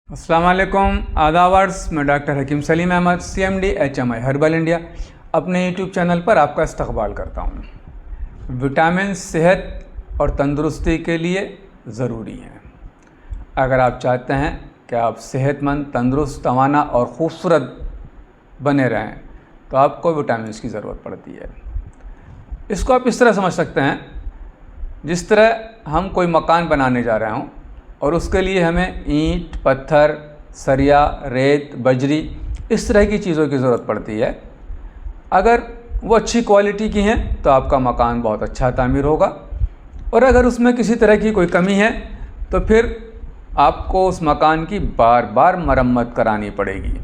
अस्सलाम वालेकुम आदावर्स, मैं doctor Hakim Salim Ahmad CMD HMI herbal India अपने यूट्यूब चैनल पर आपका इस्तकबाल करता हूँ। विटामिन सेहत और तंदुरुस्ती के लिए ज़रूरी हैं। अगर आप चाहते हैं कि आप सेहतमंद, तंदुरुस्त, तवाना और ख़ूबसूरत बने रहें तो आपको विटामिन की ज़रूरत पड़ती है। इसको आप इस तरह समझ सकते हैं, जिस तरह हम कोई मकान बनाने जा रहे हों और उसके लिए हमें ईंट, पत्थर, सरिया, रेत, बजरी इस तरह की चीज़ों की ज़रूरत पड़ती है। अगर वो अच्छी क्वालिटी की हैं तो आपका मकान बहुत अच्छा तामीर होगा, और अगर उसमें किसी तरह की कोई कमी है तो फिर आपको उस मकान की बार बार मरम्मत करानी पड़ेगी।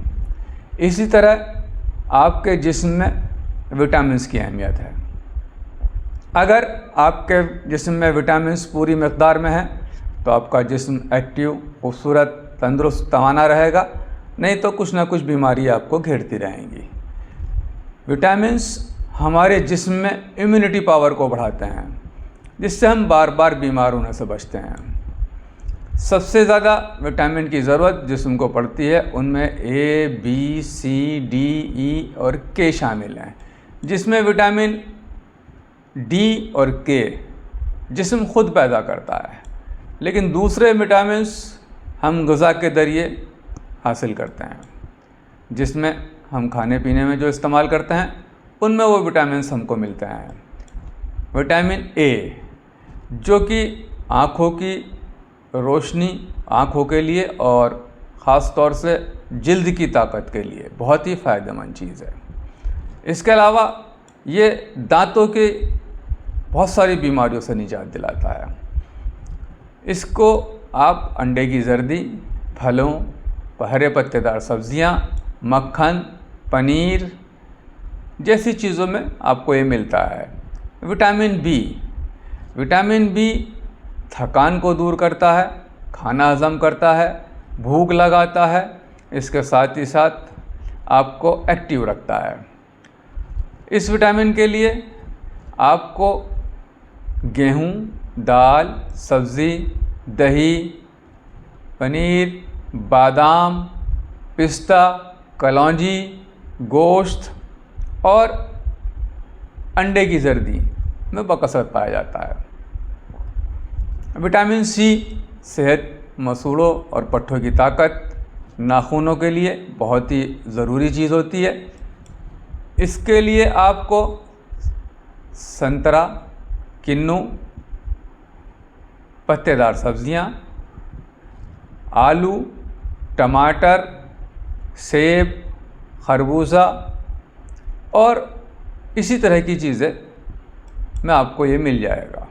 इसी तरह आपके जिस्म में विटामिन्स की अहमियत है। अगर आपके जिस्म में विटामिन्स पूरी मकदार में है तो आपका जिस्म एक्टिव, खूबसूरत, तंदुरुस्त, तवाना रहेगा, नहीं तो कुछ ना कुछ बीमारी आपको घेरती रहेंगी। विटामिन्स हमारे जिस्म में इम्यूनिटी पावर को बढ़ाते हैं, जिससे हम बार बार बीमार होने से बचते हैं। सबसे ज़्यादा विटामिन की ज़रूरत जिस्म को पड़ती है, उनमें A, B, C, D, E और K शामिल हैं, जिसमें विटामिन D और K जिस्म खुद पैदा करता है, लेकिन दूसरे विटामिन्स हम ग़िज़ा के ज़रिए हासिल करते हैं। जिसमें हम खाने पीने में जो इस्तेमाल करते हैं उनमें वो विटामिन्स हमको मिलते हैं। विटामिन A जो कि आँखों की रोशनी, आँखों के लिए और ख़ास तौर से जिल्द की ताकत के लिए बहुत ही फ़ायदेमंद चीज़ है। इसके अलावा ये दांतों के बहुत सारी बीमारियों से निजात दिलाता है। इसको आप अंडे की जर्दी, फलों, हरे पत्तेदार सब्जियां, मक्खन, पनीर जैसी चीज़ों में आपको ये मिलता है। विटामिन बी थकान को दूर करता है, खाना हज़म करता है, भूख लगाता है, इसके साथ ही साथ आपको एक्टिव रखता है। इस विटामिन के लिए आपको गेहूँ, दाल, सब्ज़ी, दही, पनीर, बादाम, पिस्ता, कलौंजी, गोश्त और अंडे की जर्दी में बकसरत पाया जाता है। विटामिन C सेहत, मसूड़ों और पट्ठों की ताकत, नाखूनों के लिए बहुत ही ज़रूरी चीज़ होती है। इसके लिए आपको संतरा, किन्नू, पत्तेदार सब्जियां, आलू, टमाटर, सेब, खरबूजा और इसी तरह की चीज़ें में आपको ये मिल जाएगा।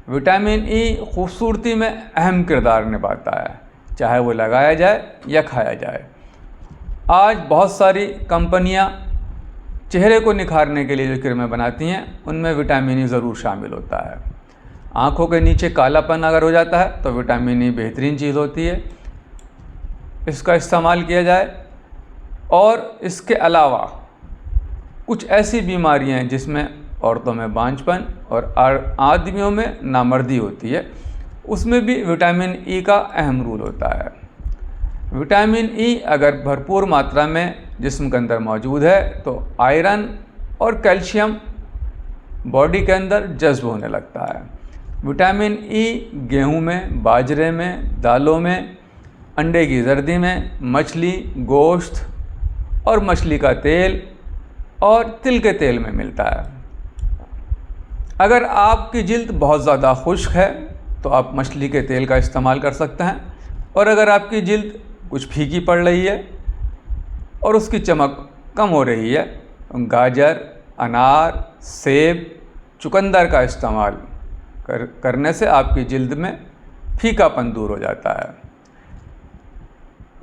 विटामिन E खूबसूरती में अहम किरदार निभाता है, चाहे वो लगाया जाए या खाया जाए। आज बहुत सारी कंपनियां चेहरे को निखारने के लिए जो क्रीमें बनाती हैं उनमें विटामिन E ज़रूर शामिल होता है। आँखों के नीचे कालापन अगर हो जाता है तो विटामिन E बेहतरीन चीज़ होती है, इसका इस्तेमाल किया जाए। और इसके अलावा कुछ ऐसी बीमारियां हैं जिसमें औरतों में बांझपन और आदमियों में नामर्दी होती है, उसमें भी विटामिन E का अहम रोल होता है। विटामिन E अगर भरपूर मात्रा में जिस्म के अंदर मौजूद है तो आयरन और कैल्शियम बॉडी के अंदर जज्ब होने लगता है। विटामिन E गेहूं में, बाजरे में, दालों में, अंडे की जर्दी में, मछली, गोश्त और मछली का तेल और तिल के तेल में मिलता है। अगर आपकी जिल्द बहुत ज़्यादा खुश्क है तो आप मछली के तेल का इस्तेमाल कर सकते हैं, और अगर आपकी जिल्द कुछ फीकी पड़ रही है और उसकी चमक कम हो रही है, गाजर, अनार, सेब, चुकंदर का इस्तेमाल करने से आपकी जिल्द में फीकापन दूर हो जाता है।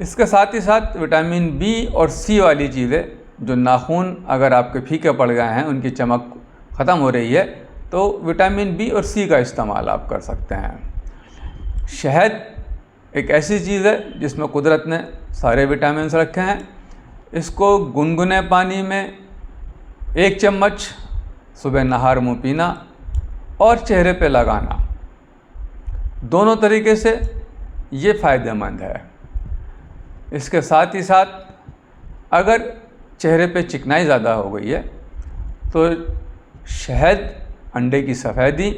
इसके साथ ही साथ विटामिन B और C वाली चीज़ें, जो नाखून अगर आपके फीके पड़ गए हैं, उनकी चमक ख़त्म हो रही है, तो विटामिन B और C का इस्तेमाल आप कर सकते हैं। शहद एक ऐसी चीज़ है जिसमें कुदरत ने सारे विटामिन्स रखे हैं। इसको गुनगुने पानी में 1 चम्मच सुबह नहार मुँह पीना और चेहरे पे लगाना, दोनों तरीके से ये फ़ायदेमंद है। इसके साथ ही साथ अगर चेहरे पे चिकनाई ज़्यादा हो गई है तो शहद, अंडे की सफ़ेदी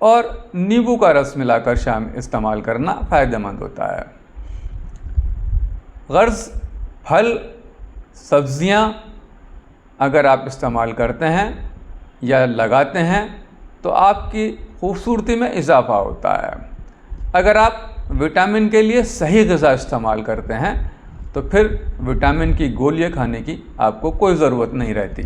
और नींबू का रस मिलाकर शाम इस्तेमाल करना फ़ायदेमंद होता है। गर्ज़ फल, सब्ज़ियाँ अगर आप इस्तेमाल करते हैं या लगाते हैं तो आपकी खूबसूरती में इजाफ़ा होता है। अगर आप विटामिन के लिए सही ग़िज़ा इस्तेमाल करते हैं तो फिर विटामिन की गोलियां खाने की आपको कोई ज़रूरत नहीं रहती।